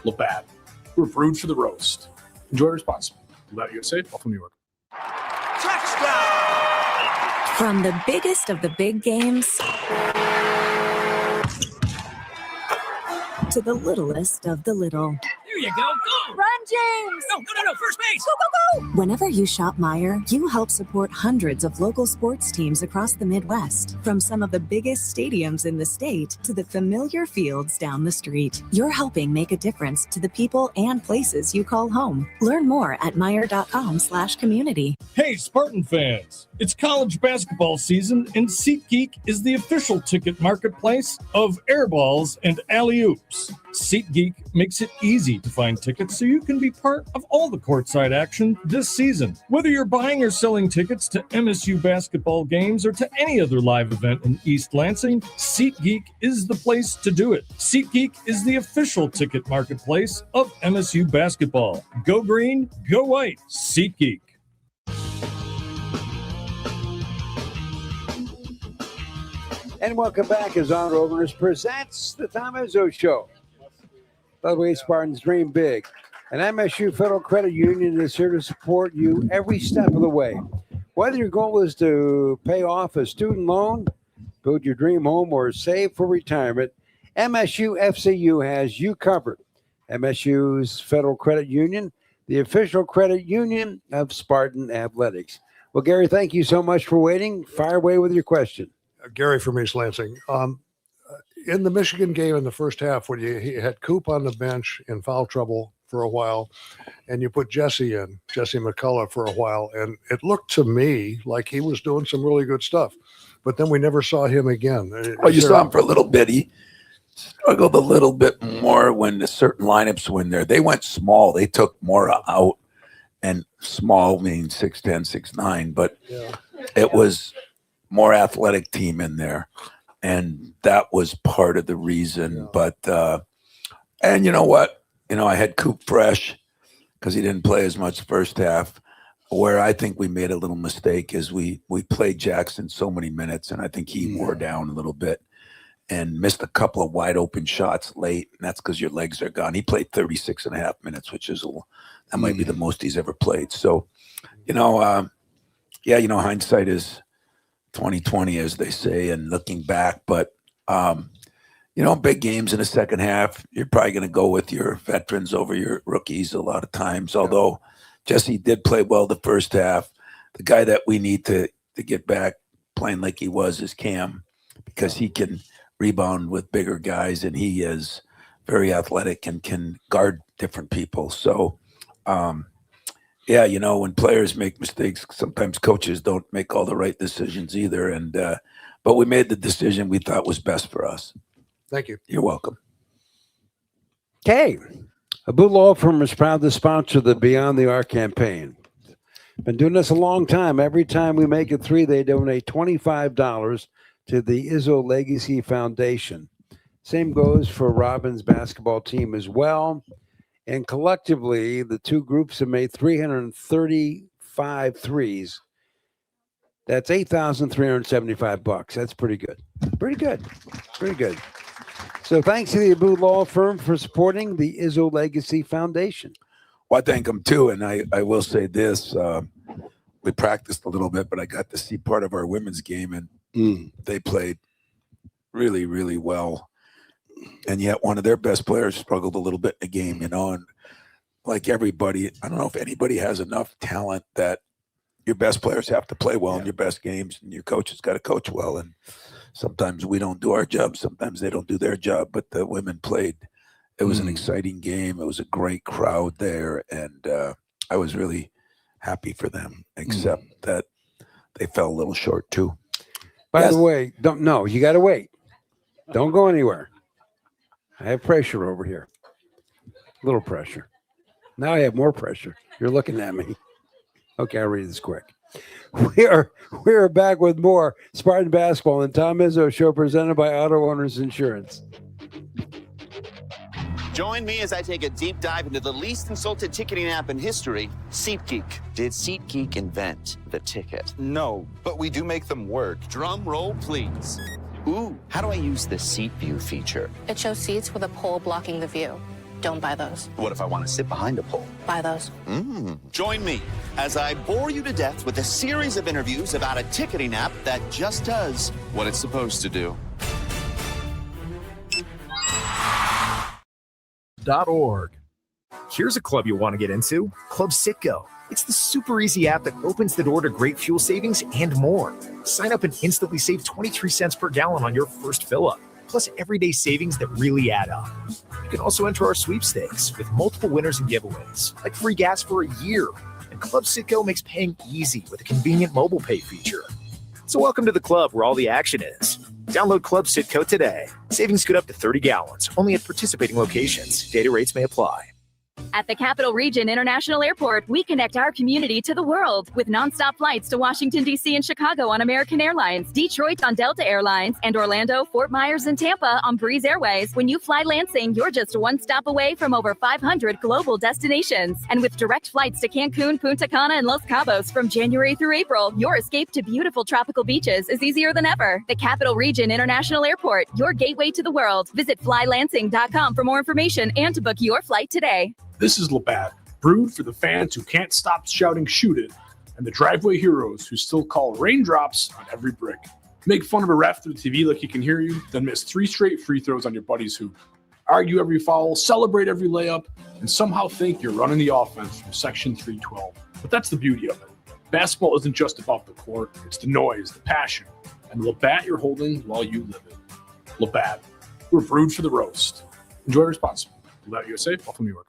Labatt, we're brewed for the roast. Enjoy responsibly. Labatt USA, Buffalo, New York. From the biggest of the big games to the littlest of the little. There you go. Go! Run, James! No. First base! Go, go, go! Whenever you shop Meijer, you help support hundreds of local sports teams across the Midwest. From some of the biggest stadiums in the state to the familiar fields down the street. You're helping make a difference to the people and places you call home. Learn more at Meijer.com/community. Hey, Spartan fans! It's college basketball season, and SeatGeek is the official ticket marketplace of airballs and alley-oops. SeatGeek makes it easy to find tickets so you can be part of all the courtside action this season. Whether you're buying or selling tickets to MSU basketball games or to any other live event in East Lansing, SeatGeek is the place to do it. SeatGeek is the official ticket marketplace of MSU basketball. Go green, go white, SeatGeek. And welcome back as Honor Owners presents the Tom Izzo Show. By the way, Spartans dream big. And MSU Federal Credit Union is here to support you every step of the way. Whether your goal is to pay off a student loan, build your dream home, or save for retirement, MSU FCU has you covered. MSU's Federal Credit Union, the official credit union of Spartan Athletics. Well, Gary, thank you so much for waiting. Fire away with your question. Gary from East Lansing. In the Michigan game in the first half, when you had Coop on the bench in foul trouble for a while, and you put Jesse McCullough for a while, and it looked to me like he was doing some really good stuff. But then we never saw him again. Well, you saw him for a little bit. He struggled a little bit more when the certain lineups were in there. They went small. They took more out, and small means 6'10", 6'9", but it was more athletic team in there. And that was part of the reason. But, and you know what? I had Coop fresh because he didn't play as much first half. Where I think we made a little mistake is we played Jackson so many minutes, and I think he wore down a little bit and missed a couple of wide open shots late. And that's because your legs are gone. He played 36 and a half minutes, which is that might be the most he's ever played. So, hindsight is 2020, as they say, and looking back. But, big games in the second half, you're probably going to go with your veterans over your rookies a lot of times. Although Jesse did play well the first half. The guy that we need to get back playing like he was is Cam, because he can rebound with bigger guys, and he is very athletic and can guard different people. So, when players make mistakes, sometimes coaches don't make all the right decisions either. And but we made the decision we thought was best for us. Thank you. You're welcome. Okay. Abu Law Firm is proud to sponsor the Beyond the Arc campaign. Been doing this a long time. Every time we make it 3, they donate $25 to the Izzo Legacy Foundation. Same goes for Robin's basketball team as well. And collectively, the two groups have made 335 threes. That's $8,375. That's pretty good. Pretty good. Pretty good. So thanks to the Abu Law Firm for supporting the Izzo Legacy Foundation. Well, I thank them too. And I will say this. We practiced a little bit, but I got to see part of our women's game, and they played really, really well. And yet one of their best players struggled a little bit in the game, and like everybody, I don't know if anybody has enough talent that your best players have to play well in your best games, and your coach has got to coach well. And sometimes we don't do our job. Sometimes they don't do their job, but the women played. It was an exciting game. It was a great crowd there. And I was really happy for them, except that they fell a little short too. By Yes. the way, you got to wait. Don't go anywhere. I have pressure over here. Little pressure. Now I have more pressure. You're looking at me. Okay, I'll read this quick. We are back with more Spartan Basketball and Tom Izzo Show presented by Auto Owners Insurance. Join me as I take a deep dive into the least insulted ticketing app in history, SeatGeek. Did SeatGeek invent the ticket? No, but we do make them work. Drum roll, please. Ooh, how do I use the seat view feature? It shows seats with a pole blocking the view. Don't buy those. What if I want to sit behind a pole? Buy those. Join me as I bore you to death with a series of interviews about a ticketing app that just does what it's supposed to do. .org. Here's a club you want to get into, Club Sitco. It's the super easy app that opens the door to great fuel savings and more. Sign up and instantly save 23 cents per gallon on your first fill up, plus everyday savings that really add up. You can also enter our sweepstakes with multiple winners and giveaways, like free gas for a year. And Club Sitco makes paying easy with a convenient mobile pay feature. So welcome to the club where all the action is. Download Club Sitco today. Savings good up to 30 gallons, only at participating locations. Data rates may apply. At the Capital Region International Airport, we connect our community to the world with nonstop flights to Washington, D.C. and Chicago on American Airlines, Detroit on Delta Airlines, and Orlando, Fort Myers, and Tampa on Breeze Airways. When you fly Lansing, you're just one stop away from over 500 global destinations. And with direct flights to Cancun, Punta Cana, and Los Cabos from January through April, your escape to beautiful tropical beaches is easier than ever. The Capital Region International Airport, your gateway to the world. Visit flylansing.com for more information and to book your flight today. This is Labatt, brewed for the fans who can't stop shouting shoot it, and the driveway heroes who still call raindrops on every brick. Make fun of a ref through the TV like he can hear you, then miss 3 straight free throws on your buddy's hoop. Argue every foul, celebrate every layup, and somehow think you're running the offense from Section 312. But that's the beauty of it. Basketball isn't just about the court, it's the noise, the passion, and the Labatt you're holding while you live it. Labatt, we're brewed for the roast. Enjoy responsibly. Labatt USA, Buffalo, New York.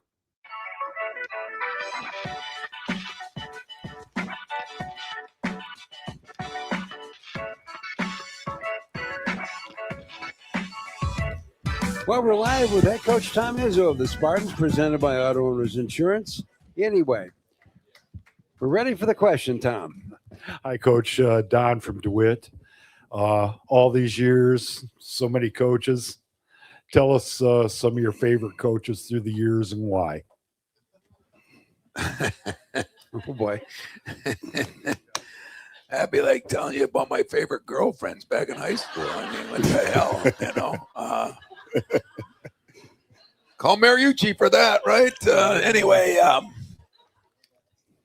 Well, we're live with Head Coach Tom Izzo of the Spartans, presented by Auto Owners Insurance. Anyway, we're ready for the question, Tom. Hi, Coach Don from DeWitt. All these years, so many coaches. Tell us some of your favorite coaches through the years and why. Oh, boy. That'd be like telling you about my favorite girlfriends back in high school. I mean, what the hell, you know? Call Mariucci for that, right? Anyway,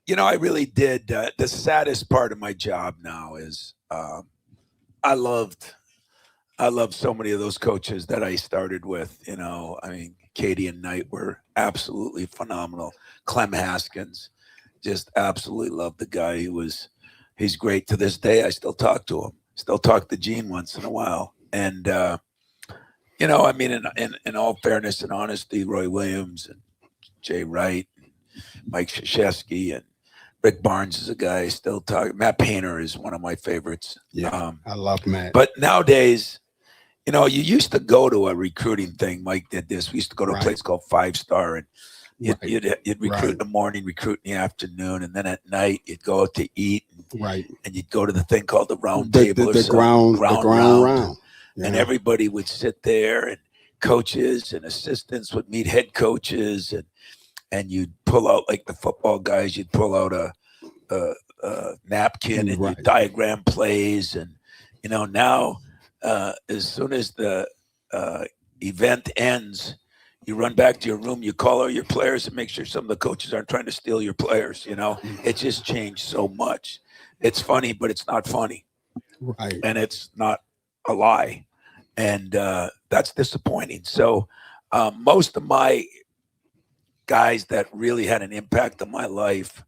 you know, I really did. The saddest part of my job now is I loved so many of those coaches that I started with. You know, I mean, Katie and Knight were absolutely phenomenal. Clem Haskins, just absolutely loved the guy. He's great to this day. I still talk to him. Still talk to Gene once in a while. And you know, I mean, in all fairness and honesty, Roy Williams and Jay Wright, and Mike Krzyzewski, and Rick Barnes is a guy I still talk. Matt Painter is one of my favorites. Yeah, I love Matt. But nowadays, you know, you used to go to a recruiting thing. Mike did this. We used to go to a place called 5 Star, and you'd recruit in the morning, recruit in the afternoon, and then at night you'd go out to eat. And you'd go to the thing called the round table. The ground round. Yeah. And everybody would sit there, and coaches and assistants would meet head coaches, and you'd pull out, like the football guys, you'd pull out a napkin and you'd diagram plays. And, you know, now as soon as the event ends, you run back to your room, you call all your players and make sure some of the coaches aren't trying to steal your players. You know, it just changed so much. It's funny, but it's not funny. Right. And it's not a lie. And that's disappointing. So most of my guys that really had an impact on my life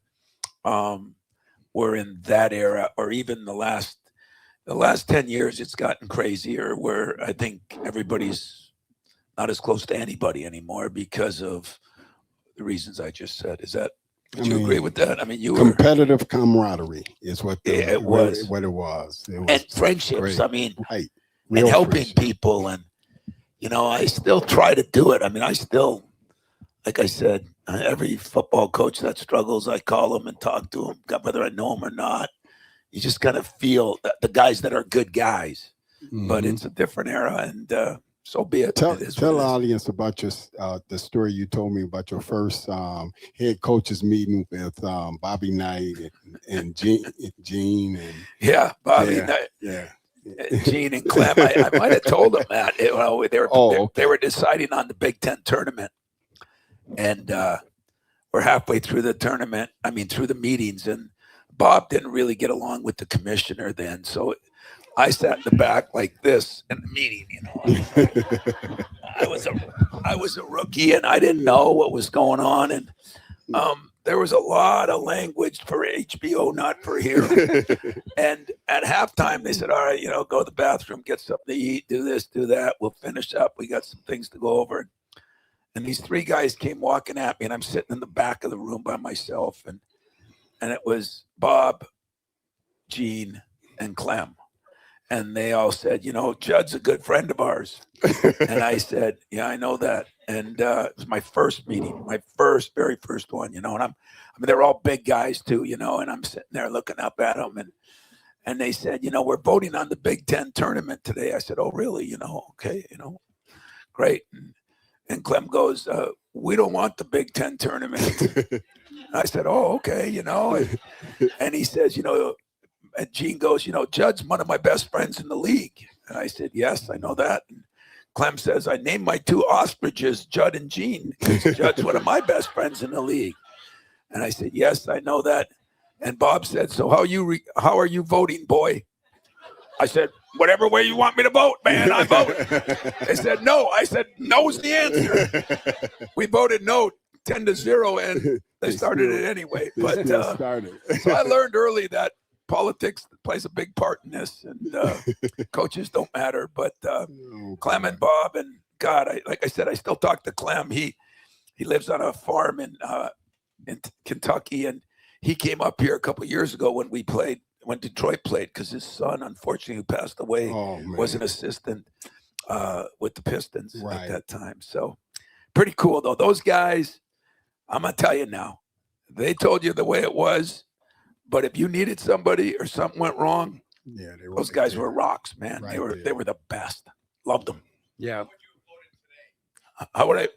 were in that era, or even the last 10 years, it's gotten crazier, where I think everybody's not as close to anybody anymore because of the reasons I just said. Is that Would you agree with that? I mean, you were competitive camaraderie is what it was. What it was. It was and friendships. great. I mean, Right. and Real helping friendship. people, and I still try to do it. I mean, I still, like I said, every football coach that struggles, I call them and talk to them, whether I know them or not. You just kind of feel the guys that are good guys, but it's a different era, and so be it. Tell It is the what it is. audience about your the story you told me about your first head coaches meeting with Bobby Knight and Gene and Yeah, Bobby, yeah. Gene and Clem. I might have told them that. They were deciding on the Big Ten tournament, and we're halfway through the tournament. I mean, through the meetings, and Bob didn't really get along with the commissioner then, so I sat in the back like this in the meeting. I was a rookie, and I didn't know what was going on, and there was a lot of language for HBO, not for here. And at halftime, they said, "All right, go to the bathroom, get something to eat, do this, do that. We'll finish up. We got some things to go over." And these three guys came walking at me, and I'm sitting in the back of the room by myself, and it was Bob, Gene, and Clem. And they all said, Judd's a good friend of ours. And I said, yeah, I know that. And it was my first meeting, my very first one, and they're all big guys too, and I'm sitting there looking up at them, and they said, we're voting on the Big Ten tournament today. I said, oh, really? Okay, great. And Clem goes, we don't want the Big Ten tournament. I said, oh, okay, and he says, and Gene goes, Judd's one of my best friends in the league. And I said, yes, I know that. And Clem says, I named my two ostriches, Judd and Gene, because Judd's one of my best friends in the league. And I said, yes, I know that. And Bob said, so how are you voting, boy? I said, whatever way you want me to vote, man, I vote. They said, no. I said, no's the answer. We voted no 10-0, and they started it anyway. But so I learned early that politics plays a big part in this, and coaches don't matter. But Clem and Bob, and God, like I said, I still talk to Clem. He lives on a farm in Kentucky, and he came up here a couple of years ago when Detroit played, because his son, unfortunately, who passed away, was an assistant with the Pistons at that time. So pretty cool, though. Those guys, I'm going to tell you now, they told you the way it was. But if you needed somebody or something went wrong, those guys were rocks, man. They were the best. Loved them. Yeah. How would I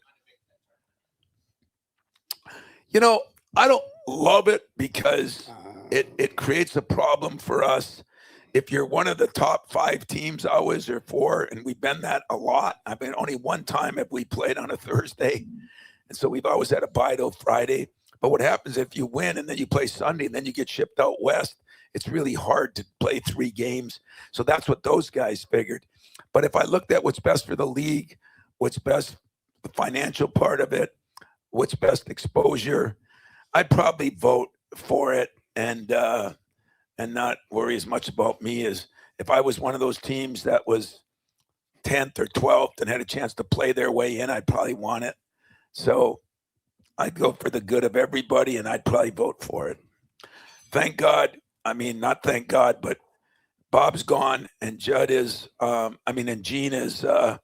don't love it because it creates a problem for us. If you're one of the top 5 teams always, or 4, and we've been that a lot. I mean, only one time have we played on a Thursday. And so we've always had a bye till Friday. But what happens if you win and then you play Sunday and then you get shipped out west? It's really hard to play 3 games. So that's what those guys figured. But if I looked at what's best for the league, what's best, the financial part of it, what's best exposure, I'd probably vote for it and not worry as much about me as if I was one of those teams that was 10th or 12th and had a chance to play their way in, I'd probably want it. So I'd go for the good of everybody, and I'd probably vote for it. Thank God. I mean, not thank God, but Bob's gone, and Judd is. And Gene is still.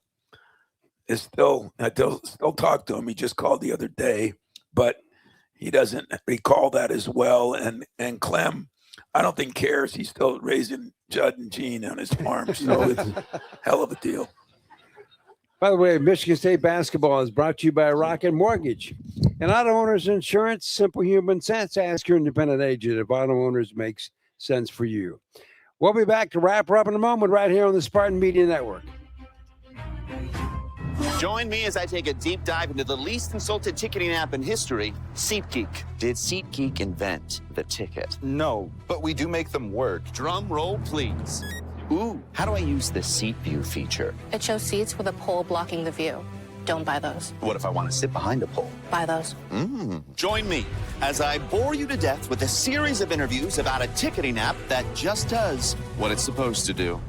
I still talk to him. He just called the other day, but he doesn't recall that as well. And Clem, I don't think cares. He's still raising Judd and Gene on his farm, so it's a hell of a deal. By the way, Michigan State basketball is brought to you by Rocket Mortgage and Auto Owners Insurance. Simple human sense. Ask your independent agent if Auto Owners makes sense for you. We'll be back to wrap her up in a moment right here on the Spartan Media Network. Join me as I take a deep dive into the least insulted ticketing app in history, SeatGeek. Did SeatGeek invent the ticket? No, but we do make them work. Drum roll, please. Ooh, how do I use the seat view feature? It shows seats with a pole blocking the view. Don't buy those. What if I want to sit behind a pole? Buy those. Join me as I bore you to death with a series of interviews about a ticketing app that just does what it's supposed to do.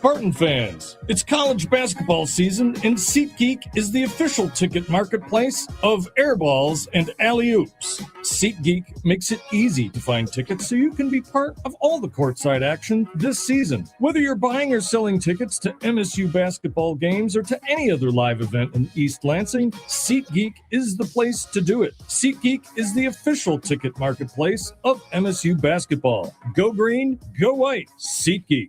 Spartan fans, it's college basketball season, and SeatGeek is the official ticket marketplace of airballs and alley-oops. SeatGeek makes it easy to find tickets so you can be part of all the courtside action this season. Whether you're buying or selling tickets to MSU basketball games or to any other live event in East Lansing, SeatGeek is the place to do it. SeatGeek is the official ticket marketplace of MSU basketball. Go green, go white, SeatGeek.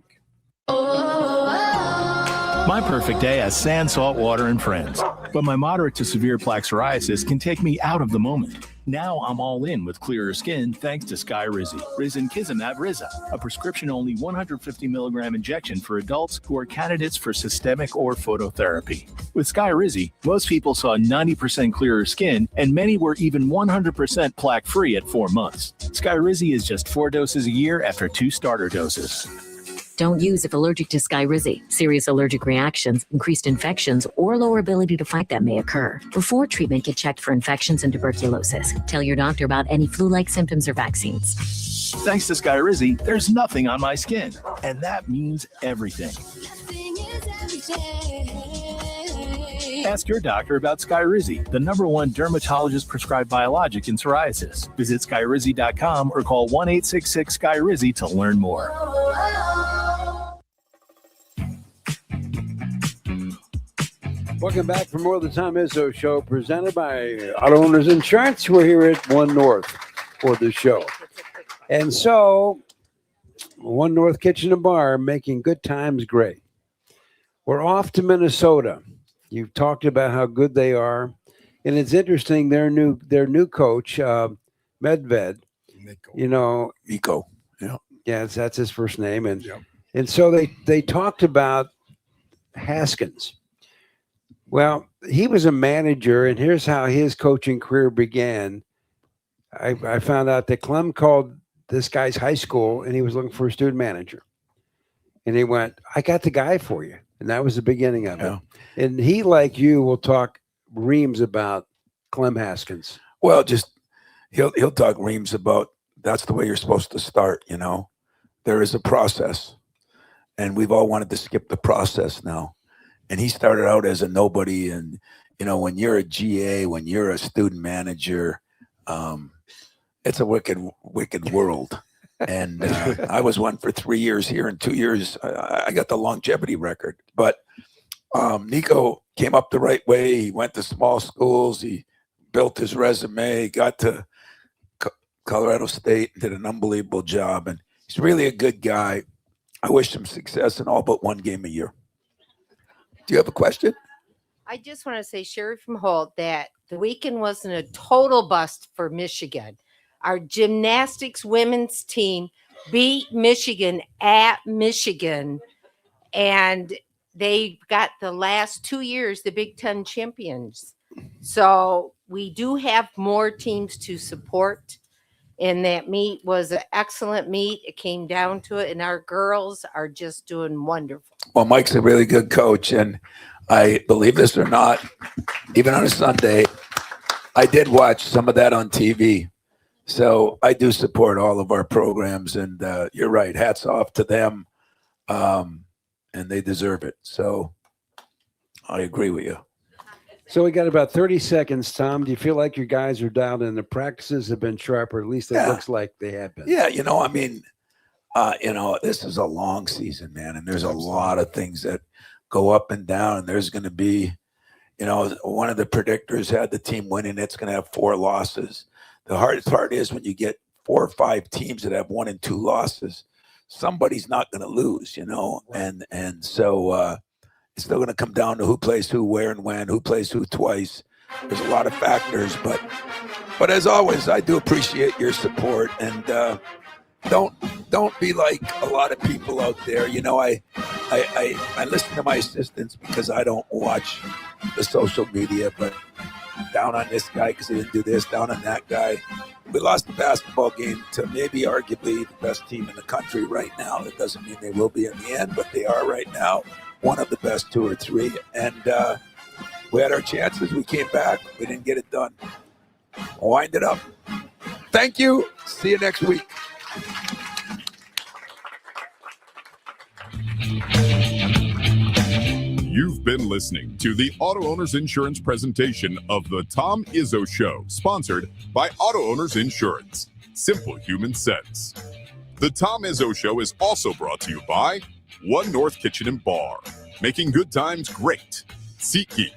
My perfect day has sand, salt water, and friends. But my moderate to severe plaque psoriasis can take me out of the moment. Now I'm all in with clearer skin thanks to Skyrizi, Risankizumab Riza, a prescription-only 150 milligram injection for adults who are candidates for systemic or phototherapy. With Skyrizi, most people saw 90% clearer skin, and many were even 100% plaque-free at 4 months. Skyrizi is just 4 doses a year after 2 starter doses. Don't use if allergic to Skyrizi. Serious allergic reactions, increased infections, or lower ability to fight them may occur. Before treatment, get checked for infections and tuberculosis. Tell your doctor about any flu-like symptoms or vaccines. Thanks to Skyrizi, there's nothing on my skin, and that means everything. Ask your doctor about Skyrizi, the #1 dermatologist-prescribed biologic in psoriasis. Visit Skyrizi.com or call 1-866-SKYRIZI to learn more. Welcome back for more of the Tom Izzo Show, presented by Auto Owners Insurance. We're here at 1 North for the show. And so, 1 North Kitchen and Bar, making good times great. We're off to Minnesota. You've talked about how good they are. And it's interesting, their new coach, Medved, Nico. Yeah. Yeah, that's his first name. And so they talked about Haskins. Well, he was a manager, and here's how his coaching career began. I found out that Clem called this guy's high school, and he was looking for a student manager. And he went, I got the guy for you. And that was the beginning of it. And he, like you, will talk reams about Clem Haskins. Well, just he'll talk reams about that's the way you're supposed to start, you know. There is a process. And we've all wanted to skip the process now. And he started out as a nobody. And, you know, when you're a GA, when you're a student manager, it's a wicked world. And I was one for 3 years here. In 2 years, I got the longevity record. But Nico came up the right way. He went to small schools. He built his resume, got to Colorado State, did an unbelievable job. And he's really a good guy. I wish him success in all but one game a year. Do you have a question? I just want to say, Sherry from Holt, that the weekend wasn't a total bust for Michigan. Our gymnastics women's team beat Michigan at Michigan, and they got the last 2 years the Big Ten champions. So we do have more teams to support, and that meet was an excellent meet. It came down to it, and our girls are just doing wonderful. Well, Mike's a really good coach, and I believe this or not, even on a Sunday, I did watch some of that on TV. So I do support all of our programs, and you're right. Hats off to them, and they deserve it. So I agree with you. So we got about 30 seconds, Tom. Do you feel like your guys are dialed in? The practices have been sharp, or at least it looks like they have been. Yeah, you know, I mean, this is a long season, man, and there's a lot of things that go up and down, and there's going to be, you know, one of the predictors had the team winning. It's going to have 4 losses. The hardest part is when you get 4 or 5 teams that have 1 and 2 losses, somebody's not going to lose, you know, and so it's still going to come down to who plays who, where, and when, who plays who twice. There's a lot of factors, but as always, I do appreciate your support, and don't be like a lot of people out there. You know, I listen to my assistants because I don't watch the social media, but down on this guy because he didn't do this, down on that guy. We lost the basketball game to maybe arguably the best team in the country right now. That doesn't mean they will be in the end, but they are right now one of the best 2 or 3. And we had our chances. We came back. We didn't get it done. Wind it up. Thank you. See you next week. You've been listening to the Auto Owners Insurance presentation of the Tom Izzo Show, sponsored by Auto Owners Insurance. Simple human sense. The Tom Izzo Show is also brought to you by One North Kitchen and Bar, making good times great. SeatGeek,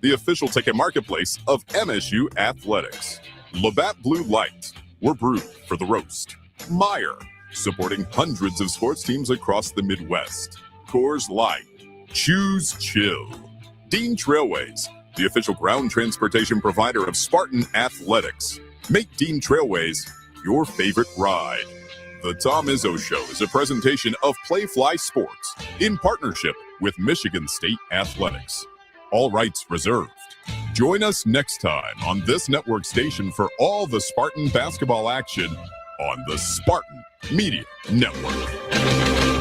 the official ticket marketplace of MSU Athletics. Labatt Blue Light, we're brewed for the roast. Meyer, supporting hundreds of sports teams across the Midwest. Coors Light, choose chill. Dean Trailways, the official ground transportation provider of Spartan Athletics. Make Dean Trailways your favorite ride. The Tom Izzo Show is a presentation of Playfly Sports in partnership with Michigan State Athletics. All rights reserved. Join us next time on this network station for all the Spartan basketball action on the Spartan Media Network.